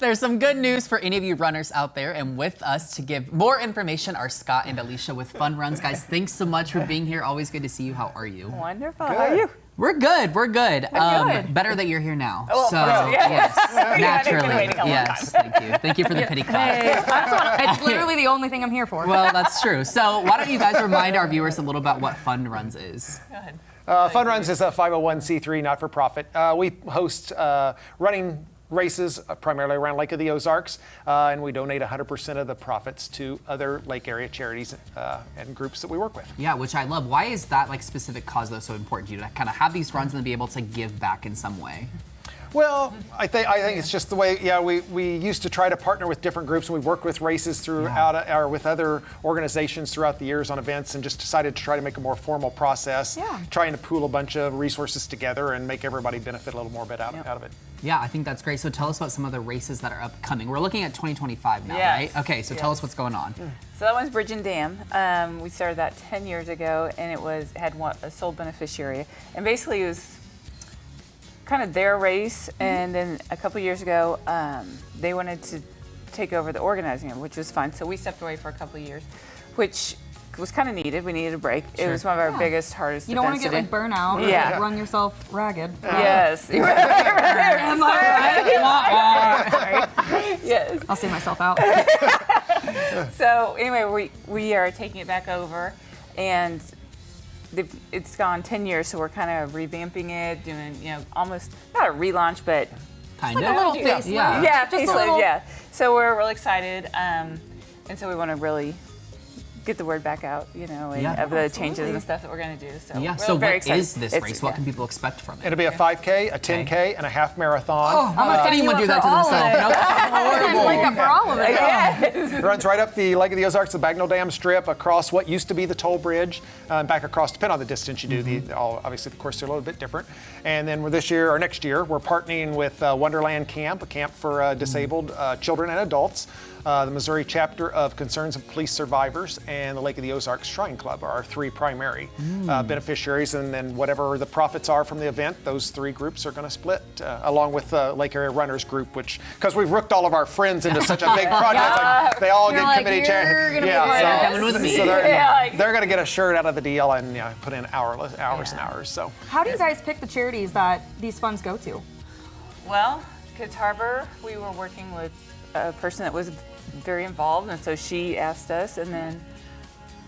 There's some good news for any of you runners out there, and with us to give more information are Scott and Alicia with Fun Runs. Guys, thanks so much for being here. Always good to see you. How are you? Wonderful. Good. How are you? We're good. We're good. Good. Better that you're here now. Oh, so yes. naturally, yes. Thank you. Thank you for the pity clap. It's literally the only thing I'm here for. Well, that's true. So why don't you guys remind our viewers a little about what Fun Runs is? Go ahead. Fun Runs is a 501c3 not-for-profit. We host running races primarily around Lake of the Ozarks, and we donate 100% of the profits to other lake area charities and groups that we work with. Yeah, which I love. Why is that specific cause though so important to you to kind of have these runs and be able to give back in some way? Well, I think it's just the way. Yeah, we used to try to partner with different groups, and we've worked with races throughout, or with other organizations throughout the years on events, and just decided to try to make a more formal process. Yeah. Trying to pool a bunch of resources together and make everybody benefit a little more bit out of it. Yeah, I think that's great. So tell us about some of the races that are upcoming. We're looking at 2025 now, Yes. right? Okay, so tell us what's going on. So that one's Bridge and Dam. We started that 10 years ago, and it had a sole beneficiary. And basically it was kind of their race, and then a couple years ago, they wanted to take over the organizing of it, which was fun. So we stepped away for a couple of years, which was kind of needed. We needed a break. It was one of our biggest, hardest You don't want events to get like burnout or Yeah. like, run yourself ragged. Yes. Am I right? Yes. I'll see myself out. So anyway, we are taking it back over, and it's gone 10 years, so we're kind of revamping it, doing, almost not a relaunch, but Kind Like of. a little facelift. yeah, Just a facelift, little- yeah. So we're really excited, and so we want to really get the word back out, and Yeah. of the changes and stuff that we're going to do. So Yeah, we're so very what excited. is this race? What can people expect from it? It'll be a 5K, a 10K, and a half marathon. How much can anyone do that to themselves? No, that's horrible. Like up for all of it. It runs right up the Lake of the Ozarks, the Bagnell Dam Strip, across what used to be the toll bridge, and back across, depending on the distance you do. Obviously, the courses are a little bit different. And then next year, we're partnering with Wonderland Camp, a camp for disabled children and adults. The Missouri chapter of Concerns of Police Survivors and the Lake of the Ozarks Shrine Club are our three primary beneficiaries, and then whatever the profits are from the event, those three groups are going to split, along with the Lake Area Runners group, because we've rooked all of our friends into such a big project, like, they all You're get like, committee you're chair. gonna be part of this. Coming with me. So Yeah. they're going to get a shirt out of the deal and put in hours and hours. So. How do you guys pick the charities that these funds go to? Well, Kids Harbor, we were working with a person that was very involved, and so she asked us, and then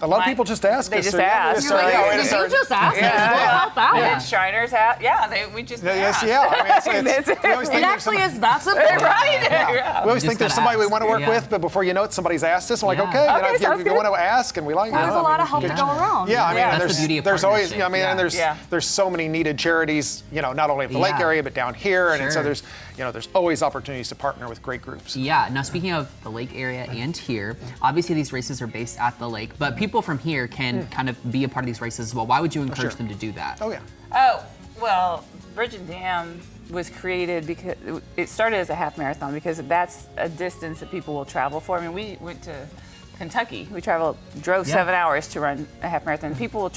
A lot of people just ask They us. just or, ask. You're like, You're like, "Oh, wait a You second." just asked us. What about that? Yeah. and Shriners have, we just Yes, asked. yeah. I mean, we always It think actually there's is that simple. Right? we always just think there's gotta somebody we ask. want to work Yeah. with, but before you know it, somebody's asked us. We're like, Yeah. okay, Okay, if sounds you good. want to ask, and we like. There's a lot of help to go around. Yeah, I mean, Yeah. and That's the beauty of there's always, partnership, I mean, and yeah. there's so many needed charities, not only at the lake Yeah. area, but down here, and so Sure. there's always opportunities to partner with great groups. Yeah, now speaking of the lake area and here, obviously these races are based at the lake, but people from here can kind of be a part of these races as well. Why would you encourage them to do that? Oh yeah. Oh, well, Bridge and Dam was created because it started as a half marathon, because that's a distance that people will travel for. I mean, we went to Kentucky. We drove Yeah. 7 hours to run a half marathon. People will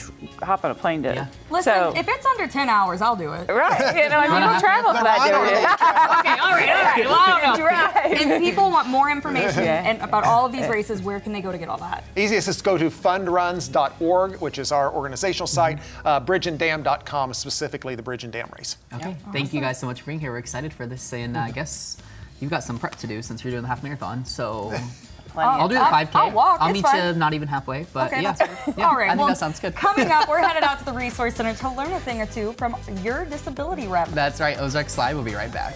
hop on a plane to. Yeah. Listen, so, if it's under 10 hours, I'll do it. right, people travel for I don't really that. Okay, all right. Well, I don't know. Right. If people want more information Yeah. and about all of these races, where can they go to get all that? Easiest is to go to fundruns.org, which is our organizational site, bridgeanddam.com, specifically the Bridge and Dam race. Okay, thank you guys so much for being here. We're excited for this, and I guess you've got some prep to do since you're doing the half marathon, so I'll do the 5K. I'll walk, I'll it's meet fine. you not even halfway, but Okay, yeah. that's good. Yeah, All right, I think well, that sounds good. Coming up, we're headed out to the Resource Center to learn a thing or two from your disability rep. That's right, Ozarks Live will be right back.